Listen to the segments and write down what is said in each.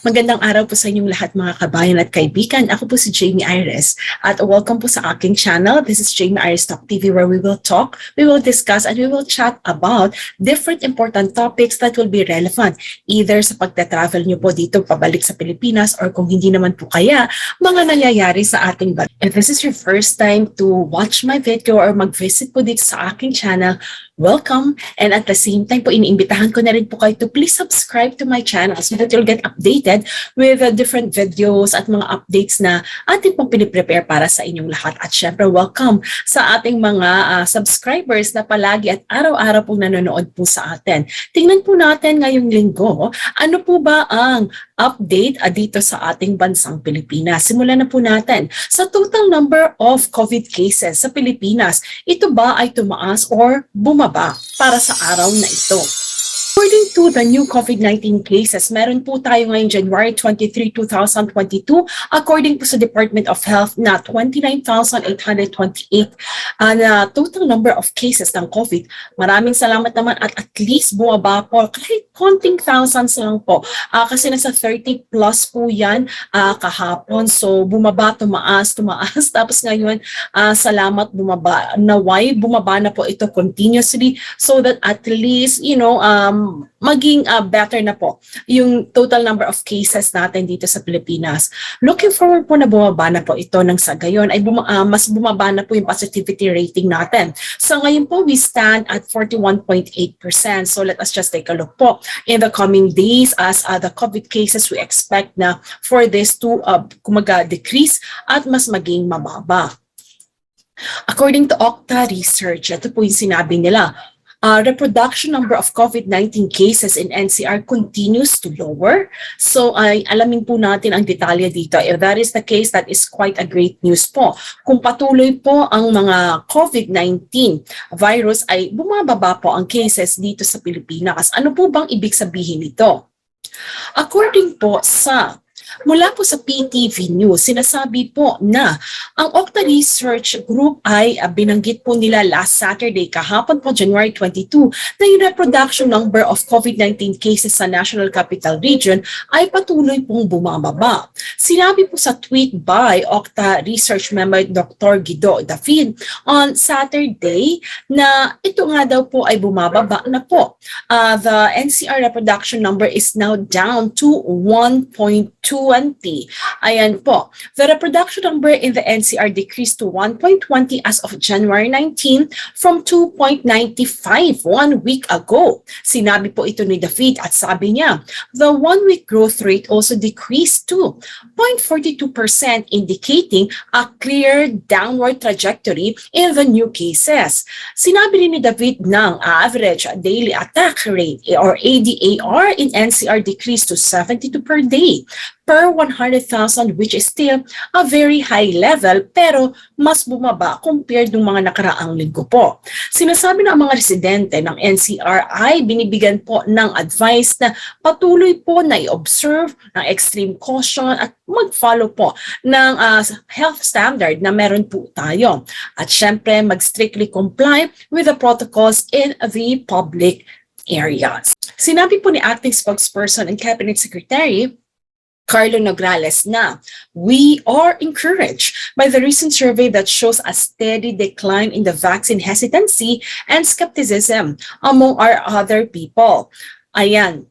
Magandang araw po sa inyong lahat mga kabayan at kaibigan. Ako po si Jamey Iris at welcome po sa aking channel. This is Jamey Iris TALK TV where we will talk, we will discuss, and we will chat about different important topics that will be relevant either sa pagta-travel nyo po dito pabalik sa Pilipinas or kung hindi naman po kaya, mga nangyayari sa ating bansa. If this is your first time to watch my video or mag-visit po dito sa aking channel, welcome. And at the same time po, iniimbitahan ko na rin po kayo to please subscribe to my channel so that you'll get updated with different videos at mga updates na ating pong piniprepare para sa inyong lahat. At syempre, welcome sa ating mga subscribers na palagi at araw-araw pong nanonood po sa atin. Tingnan po natin ngayong linggo, ano po ba ang update dito sa ating bansang Pilipinas. Simulan na po natin. Sa total number of COVID cases sa Pilipinas, ito ba ay tumaas or bumaba para sa araw na ito? According to the new COVID-19 cases, meron po tayo ngayong January 23, 2022, according po sa Department of Health na 29,828 na total number of cases ng COVID. Maraming salamat naman at least bumaba po kahit konting thousands lang po. Kasi nasa 30 plus po yan kahapon. So bumaba, tumaas. Tapos ngayon, salamat bumaba. Naway, bumaba na po ito continuously so that at least, maging better na po yung total number of cases natin dito sa Pilipinas. Looking forward po na bumaba na po ito nang sa gayon ay mas bumaba na po yung positivity rating natin. So ngayon po we stand at 41.8%. So let us just take a look po. In the coming days as the COVID cases, we expect na for this to decrease at mas maging mababa. According to Okta Research, ito po yung sinabi nila, reproduction number of COVID-19 cases in NCR continues to lower. So alamin po natin ang detalye dito. If that is the case, that is quite a great news po. Kung patuloy po ang mga COVID-19 virus ay bumababa po ang cases dito sa Pilipinas. Ano po bang ibig sabihin nito? According po sa mula po sa PTV News, sinasabi po na ang Okta Research Group ay binanggit po nila last Saturday, kahapon po January 22, na yung reproduction number of COVID-19 cases sa National Capital Region ay patuloy pong bumababa. Sinabi po sa tweet by Okta Research member Dr. Guido Dafin on Saturday na ito nga daw po ay bumababa na po. The NCR reproduction number is now down to 1.20. Ayan po. The reproduction number in the NCR decreased to 1.20 as of January 19 from 2.95 1 week ago. Sinabi po ito ni David at sabi niya, the 1-week growth rate also decreased to 0.42%, indicating a clear downward trajectory in the new cases. Sinabi rin ni David ng average daily attack rate or ADAR in NCR decreased to 72 per day per 100,000, which is still a very high level pero mas bumaba compared ng mga nakaraang linggo po. Sinasabi ng mga residente ng NCR ay binibigyan po ng advice na patuloy po na i-observe ng extreme caution at mag-follow po ng health standard na meron po tayo. At syempre mag-strictly comply with the protocols in the public areas. Sinabi po ni Acting Spokesperson and Cabinet Secretary Carlo Nograles na we are encouraged by the recent survey that shows a steady decline in the vaccine hesitancy and skepticism among our other people. Ayan.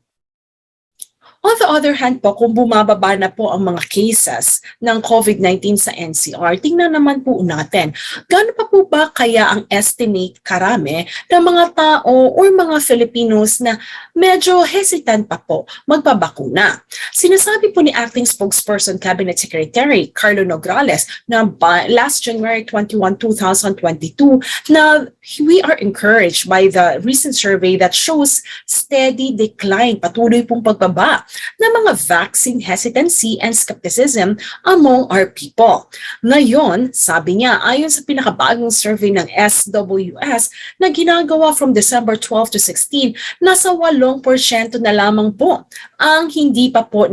On the other hand po, kung bumababa na po ang mga cases ng COVID-19 sa NCR, tingnan naman po natin, gaano pa po ba kaya ang estimate karami ng mga tao o mga Filipinos na medyo hesitant pa po magpabakuna? Sinasabi po ni Acting Spokesperson Cabinet Secretary Carlo Nograles na last January 21, 2022 na we are encouraged by the recent survey that shows steady decline, patuloy pong pagbaba ng mga vaccine hesitancy and skepticism among our people. Ngayon, sabi niya, ayon sa pinakabagong survey ng SWS na ginagawa from December 12 to 16, nasa 8% na lamang po ang hindi pa po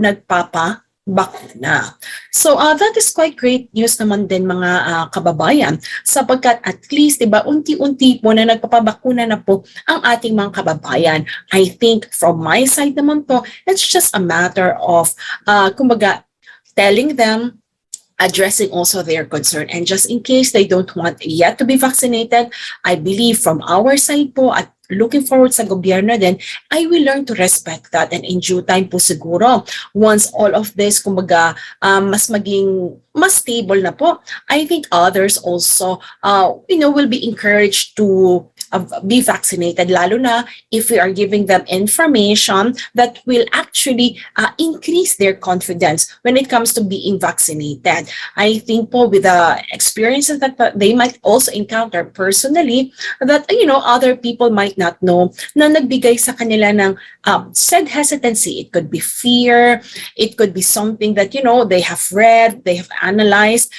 bakuna. So that is quite great news naman din mga kababayan, sapagkat at least 'di ba unti-unti po na nagpapabakuna na po ang ating mga kababayan. I think from my side naman po, it's just a matter of kumbaga telling them, addressing also their concern. And just in case they don't want yet to be vaccinated, I believe from our side po at looking forward sa gobyerno din, I will learn to respect that, and in due time po siguro, once all of this, kumbaga, mas stable na po, I think others also, will be encouraged to be vaccinated, lalo na if we are giving them information that will actually increase their confidence when it comes to being vaccinated. I think po with the experiences that they might also encounter personally, that other people might not know na nagbigay sa kanila ng said hesitancy. It could be fear, it could be something that they have read, they have analyzed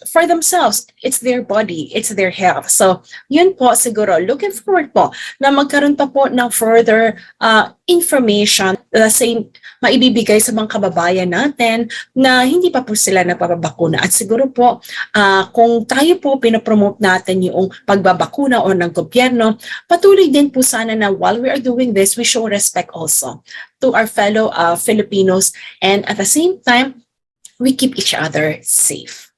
for themselves. It's their body, it's their health. So yun po siguro, looking forward po na magkaroon pa po ng further information, same maibibigay sa mga kababayan natin na hindi pa po sila nagpapabakuna. At siguro po, kung tayo po pinopromote natin yung pagbabakuna o ng gobyerno, patuloy din po sana na while we are doing this, we show respect also to our fellow Filipinos, and at the same time, we keep each other safe.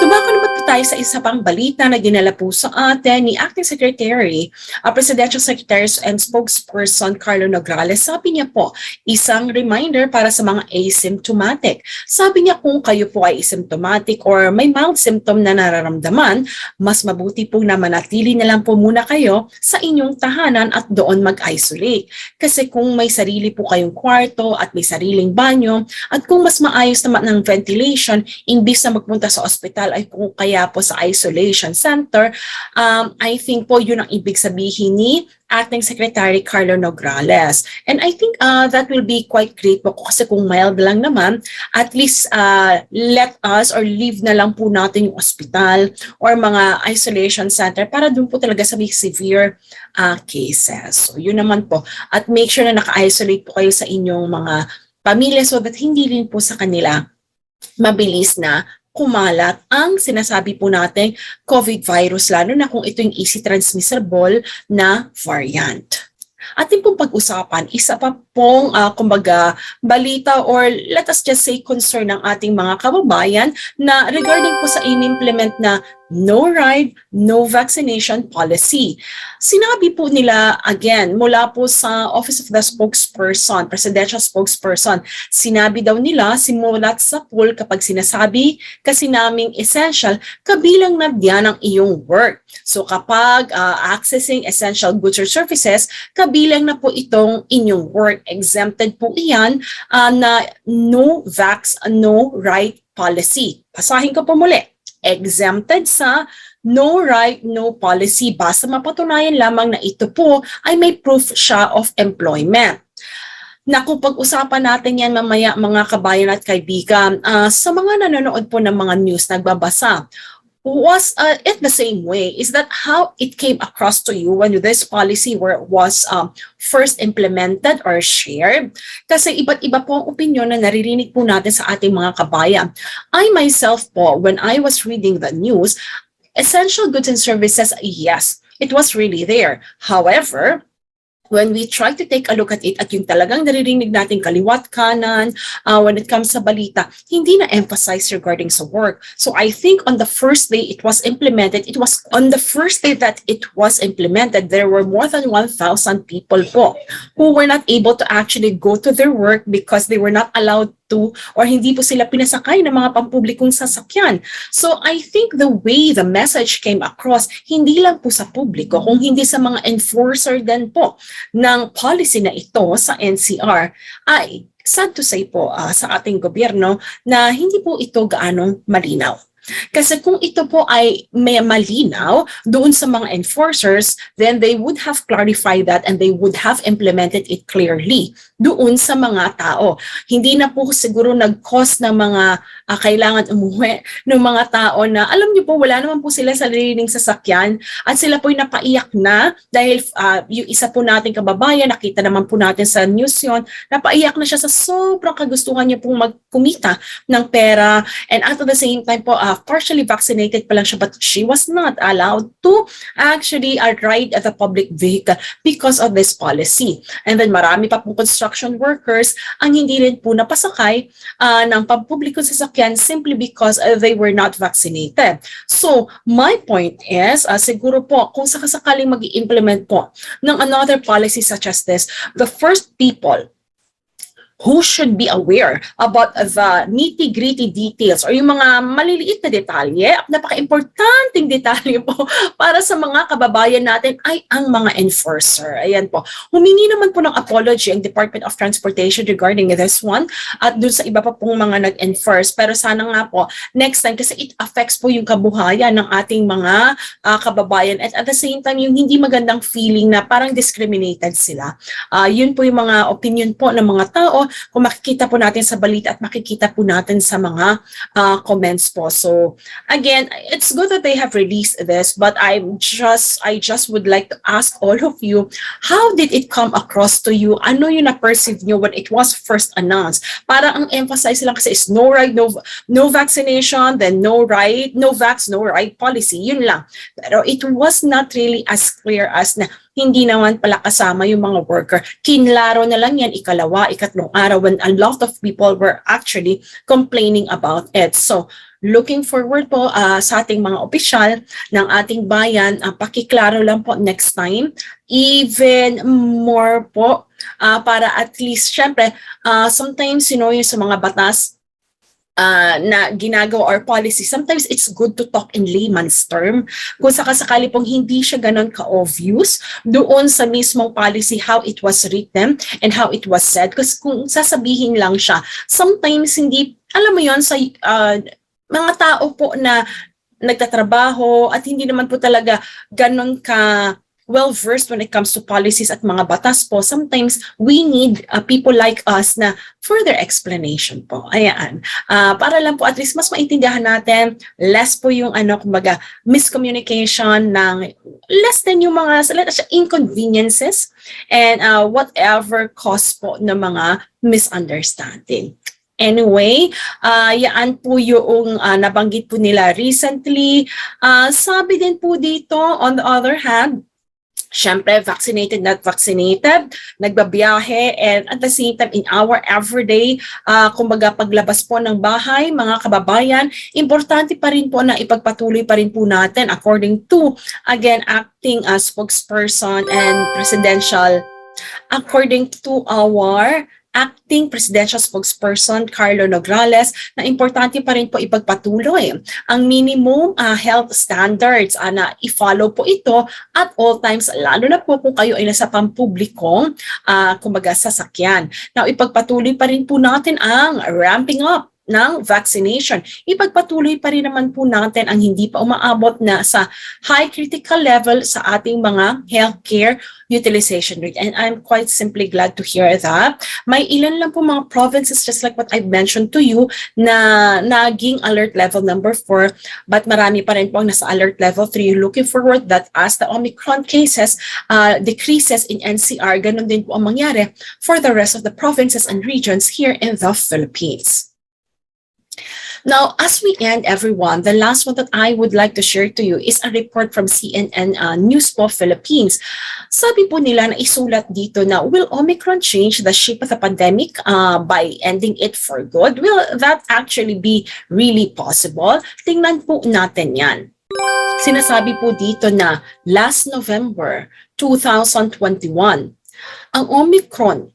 Tumako naman po tayo sa isa pang balita na dinala po sa atin ni Acting Secretary, Presidential Secretary and Spokesperson Carlo Nograles. Sabi niya po, isang reminder para sa mga asymptomatic. Sabi niya kung kayo po ay asymptomatic or may mild symptom na nararamdaman, mas mabuti po na manatili na lang po muna kayo sa inyong tahanan at doon mag-isolate. Kasi kung may sarili po kayong kwarto at may sariling banyo, at kung mas maayos naman ng ventilation, imbis na magpunta sa ospital ay kung kaya po sa isolation center, I think po yun ang ibig sabihin ni Acting Secretary Carlo Nograles. And I think that will be quite great po kasi kung mild lang naman, at least let us or leave na lang po natin yung ospital or mga isolation center para dun po talaga sa may severe cases. So yun naman po. At make sure na naka-isolate po kayo sa inyong mga pamilya so that hindi rin po sa kanila mabilis na kumalat ang sinasabi po nating COVID virus, lalo na kung ito yung easy transmissible na variant. Ating pong pag-usapan, isa pa pong kumbaga balita or let us just say concern ng ating mga kababayan na regarding po sa in-implement na no ride, no vaccination policy. Sinabi po nila again mula po sa Office of the Spokesperson, Presidential Spokesperson, sinabi daw nila simulat sa pool kapag sinasabi kasi naming essential, kabilang na diyan ang iyong work. So kapag accessing essential goods or services, kabilang na po itong inyong work. Exempted po iyan na no vax, no ride policy. Basahin ko po muli. Exempted sa no right, no policy. Basta mapatunayan lamang na ito po ay may proof siya of employment. Naku, pag-usapan natin yan mamaya mga kabayan at kaibigan. Sa mga nanonood po ng mga news, nagbabasa, was it the same way? Is that how it came across to you when this policy was first implemented or shared? Kasi iba't iba po ang opinion na naririnig po natin sa ating mga kabayan. I myself po, when I was reading the news, essential goods and services, yes, it was really there. However, when we try to take a look at it at yung talagang naririnig natin kaliwat kanan, when it comes sa balita, hindi na emphasize regarding sa work. So I think on the first day it was implemented, there were more than 1,000 people po who were not able to actually go to their work because they were not allowed to or hindi po sila pinasakay ng mga pampublikong sasakyan. So I think the way the message came across, hindi lang po sa publiko, kung hindi sa mga enforcer din po ng policy na ito sa NCR, ay sad to say po sa ating gobyerno na hindi po ito gaanong malinaw. Kasi kung ito po ay may malinaw doon sa mga enforcers, then they would have clarified that and they would have implemented it clearly doon sa mga tao. Hindi na po siguro nag-cause ng mga kailangan umuwi ng mga tao na alam niyo po wala naman po sila sa sariling sasakyan at sila po'y napaiyak na dahil yung isa po nating kababayan, nakita naman po natin sa news yun, napaiyak na siya sa sobrang kagustuhan niya pong magkumita ng pera, and at the same time po partially vaccinated pa lang siya, but she was not allowed to actually ride at the public vehicle because of this policy. And then marami pa pong construction workers ang hindi rin po napasakay ng pampublikong sasakyan simply because they were not vaccinated. So, my point is, siguro po, kung sakasakaling mag-i-implement po ng another policy such as this, the first people who should be aware about the nitty-gritty details or yung mga maliliit na detalye at napaka-importanting detalye po para sa mga kababayan natin ay ang mga enforcer. Ayan po. Humingi naman po ng apology ang Department of Transportation regarding this one at dun sa iba pa pong mga nag-enforce. Pero sana nga po, next time, kasi it affects po yung kabuhayan ng ating mga kababayan at the same time, yung hindi magandang feeling na parang discriminated sila. Yun po yung mga opinion po ng mga tao kung makikita po natin sa balita at makikita po natin sa mga comments po. So again, it's good that they have released this, but I just would like to ask all of you, how did it come across to you? Ano yung na-perceive nyo when it was first announced? Para ang emphasize lang kasi is no ride, no vaccination, then no ride, no vax, no ride policy. Yun lang. Pero it was not really as clear as na hindi naman pala kasama yung mga worker. Kinlaro na lang yan, ikalawa, ikatlong araw when a lot of people were actually complaining about it. So, looking forward po sa ating mga opisyal ng ating bayan, pakiklaro lang po next time, even more po, para at least, syempre, sometimes, you know, yung sa mga batas, na ginagawa or policy, sometimes it's good to talk in layman's term. Kung sakasakali pong hindi siya ganun ka-obvious doon sa mismong policy, how it was written and how it was said. Kasi kung sasabihin lang siya, sometimes hindi, alam mo yon sa mga tao po na nagtatrabaho at hindi naman po talaga ganun ka well-versed when it comes to policies at mga batas po, sometimes we need people like us na further explanation po. Ayan. Para lang po at least mas maintindihan natin, less po yung kumbaga, miscommunication ng less than yung mga inconveniences and whatever cause po ng mga misunderstanding. Anyway, yan po yung nabanggit po nila recently. Sabi din po dito, on the other hand, syempre, vaccinated, not vaccinated, nagbabiyahe, and at the same time, in our everyday, kumbaga paglabas po ng bahay, mga kababayan, importante pa rin po na ipagpatuloy pa rin po natin according to, again, acting as spokesperson and according to our acting presidential spokesperson Carlo Nograles, na importante pa rin po ipagpatuloy ang minimum health standards na i-follow po ito at all times, lalo na po kung kayo ay nasa pampublikong kumbaga sasakyan. Now, ipagpatuloy pa rin po natin ang ramping up ng vaccination. Ipagpatuloy pa rin naman po natin ang hindi pa umaabot na sa high critical level sa ating mga healthcare utilization rate. And I'm quite simply glad to hear that. May ilan lang po mga provinces, just like what I've mentioned to you, na naging alert level number 4, but marami pa rin po ang nasa alert level 3. Looking forward that as the Omicron cases decreases in NCR, ganun din po ang mangyari for the rest of the provinces and regions here in the Philippines. Now, as we end, everyone, the last one that I would like to share to you is a report from CNN News po Philippines. Sabi po nila na isulat dito na, will Omicron change the shape of the pandemic by ending it for good? Will that actually be really possible? Tingnan po natin yan. Sinasabi po dito na last November 2021, ang Omicron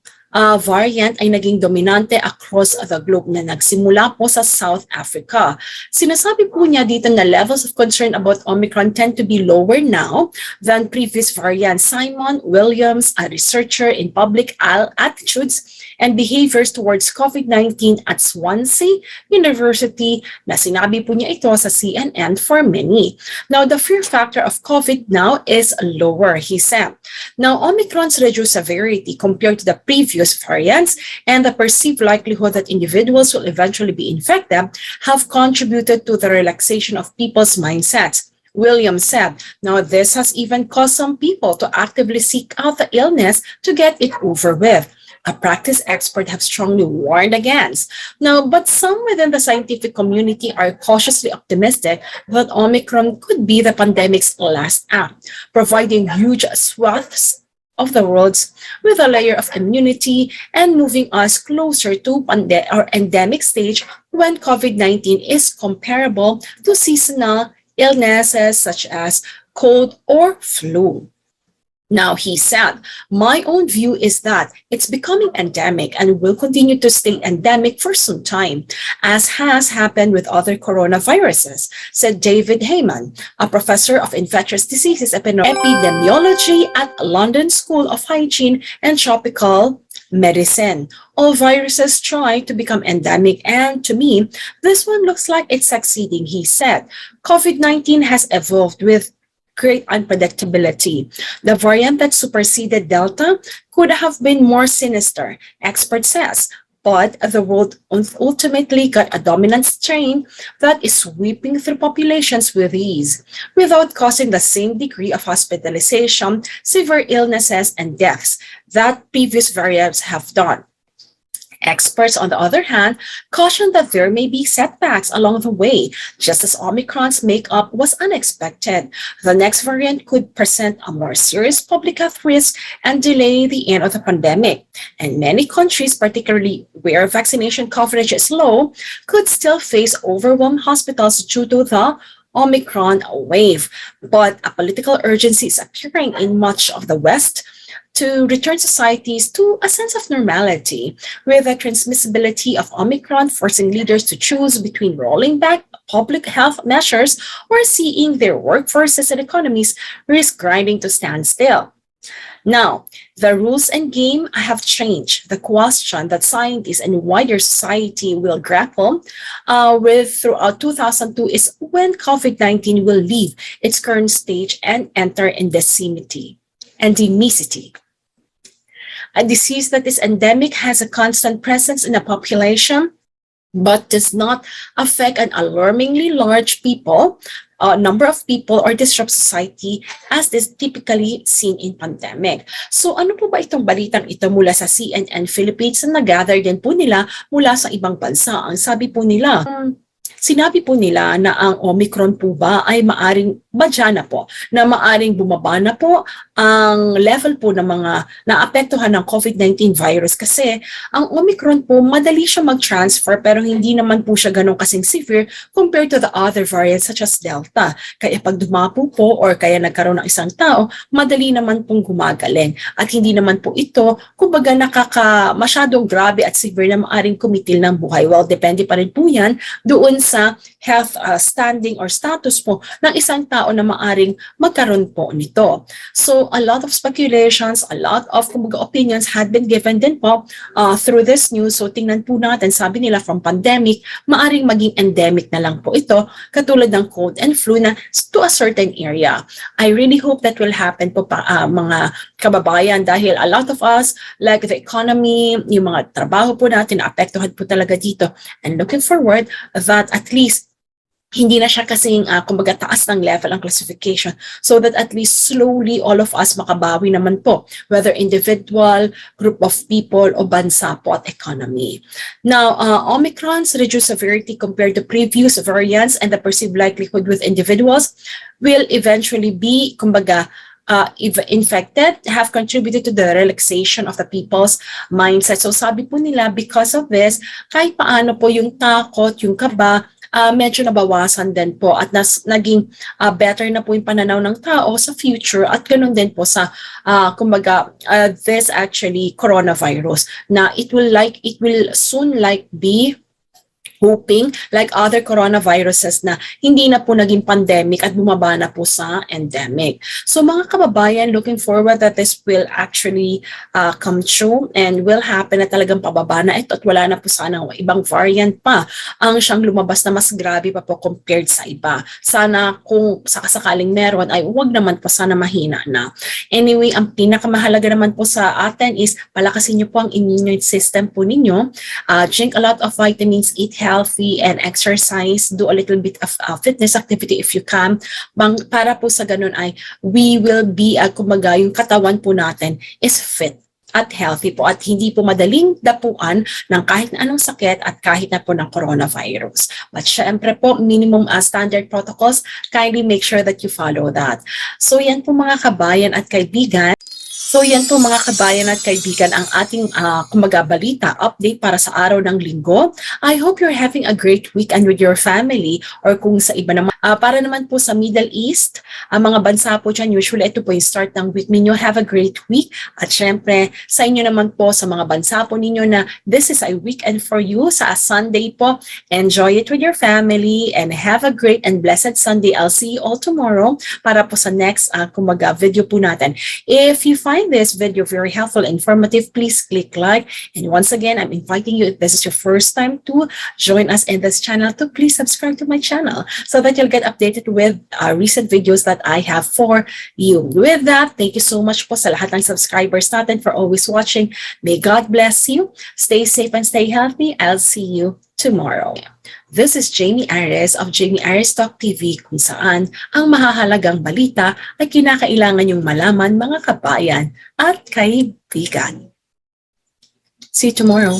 variant ay naging dominante across the globe na nagsimula po sa South Africa. Sinasabi po niya dito na levels of concern about Omicron tend to be lower now than previous variants. Simon Williams, a researcher in public attitudes and behaviors towards COVID-19 at Swansea University na sinabi po niya ito sa CNN for many. Now, the fear factor of COVID now is lower, he said. Now, Omicron's reduced severity compared to the previous variants and the perceived likelihood that individuals will eventually be infected have contributed to the relaxation of people's mindsets. Williams said, now this has even caused some people to actively seek out the illness to get it over with. A practice expert have strongly warned against. Now, but some within the scientific community are cautiously optimistic that Omicron could be the pandemic's last act, providing huge swaths of the world with a layer of immunity and moving us closer to endemic stage when COVID-19 is comparable to seasonal illnesses such as cold or flu. Now, he said, my own view is that it's becoming endemic and will continue to stay endemic for some time, as has happened with other coronaviruses, said David Heyman, a professor of infectious diseases epidemiology at London School of Hygiene and Tropical Medicine. All viruses try to become endemic, and to me, this one looks like it's succeeding, he said. COVID-19 has evolved with great unpredictability. The variant that superseded Delta could have been more sinister, expert says, but the world ultimately got a dominant strain that is sweeping through populations with ease, without causing the same degree of hospitalization, severe illnesses, and deaths that previous variants have done. Experts, on the other hand, caution that there may be setbacks along the way, just as Omicron's makeup was unexpected. The next variant could present a more serious public health risk and delay the end of the pandemic. And many countries, particularly where vaccination coverage is low, could still face overwhelmed hospitals due to the Omicron wave. But a political urgency is appearing in much of the West to return societies to a sense of normality, with the transmissibility of Omicron forcing leaders to choose between rolling back public health measures or seeing their workforces and economies risk grinding to stand still. Now, the rules and game have changed. The question that scientists and wider society will grapple with throughout 2002 is when COVID-19 will leave its current stage and enter endemicity. A disease that is endemic has a constant presence in a population, but does not affect an alarmingly large number of people or disrupt society as is typically seen in pandemic. So ano po ba itong balitang ito mula sa CNN Philippines na nag-gather din po nila mula sa ibang bansa? Ang sabi po nila, sinabi po nila na ang Omicron po ba ay maaring badya na po, na maaring bumaba na po ang level po ng mga naapektuhan ng COVID-19 virus kasi ang Omicron po madali siya mag-transfer pero hindi naman po siya ganun kasing severe compared to the other variants such as Delta. Kaya pag dumapo po or kaya nagkaroon ng isang tao, madali naman pong gumagaling. At hindi naman po ito, kumbaga masyadong grabe at severe na maaring kumitil ng buhay. Well, depende pa rin po yan doon sa health standing or status po ng isang tao na maaring magkaroon po nito. So, a lot of speculations, a lot of opinions had been given din po through this news. So, tingnan po natin, sabi nila from pandemic, maaring maging endemic na lang po ito, katulad ng cold and flu na to a certain area. I really hope that will happen po mga kababayan dahil a lot of us, like the economy, yung mga trabaho po natin, naapektuhan po talaga dito. And looking forward that at least hindi na siya kasing kumbaga taas ng level ang classification so that at least slowly all of us makabawi naman po, whether individual, group of people, o bansa po at economy. Now, Omicron's reduced severity compared to previous variants and the perceived likelihood with individuals will eventually be, kumbaga, if infected, have contributed to the relaxation of the people's mindset. So sabi po nila, because of this, kahit paano po yung takot, yung kaba, medyo nabawasan din po at naging better na po yung pananaw ng tao sa future at ganun din po sa kumbaga this actually coronavirus na it will soon be hoping like other coronaviruses na hindi na po naging pandemic at bumaba na po sa endemic. So mga kababayan, looking forward that this will actually come true and will happen na talagang pababa na ito at wala na po sana ibang variant pa ang siyang lumabas na mas grabe pa po compared sa iba. Sana kung sakasakaling meron ay huwag naman po sana mahina na. Anyway, ang pinakamahalaga naman po sa atin is palakasin niyo po ang immune system po ninyo. Drink a lot of vitamins, eat healthy and exercise, do a little bit of fitness activity if you can, para po sa ganun ay we will be, kumbaga yung katawan po natin is fit at healthy po at hindi po madaling dapuan ng kahit na anong sakit at kahit na po ng coronavirus. But syempre po, minimum standard protocols, kindly make sure that you follow that. So yan po mga kabayan at kaibigan. So yan po mga kabayan at kaibigan ang ating kumbaga balita update para sa araw ng linggo. I hope you're having a great weekend with your family or kung sa iba naman. Para naman po sa Middle East, mga bansa po dyan, usually ito po yung start ng week ninyo. Have a great week. At syempre sa inyo naman po sa mga bansa po ninyo na this is a weekend for you sa Sunday po. Enjoy it with your family and have a great and blessed Sunday. I'll see you all tomorrow para po sa next kumbaga video po natin. If you find this video very helpful and informative, please click like. And once again, I'm inviting you, if this is your first time to join us in this channel, to please subscribe to my channel so that you'll get updated with recent videos that I have for you. With that, thank you so much po sa lahat ng subscribers natin for always watching. May God bless you. Stay safe and stay healthy. I'll see you tomorrow. This is Jamey Iris of Jamey Iris TALK TV, kung saan ang mahahalagang balita ay kinakailangan yung malaman mga kabayan at kaibigan. See you tomorrow.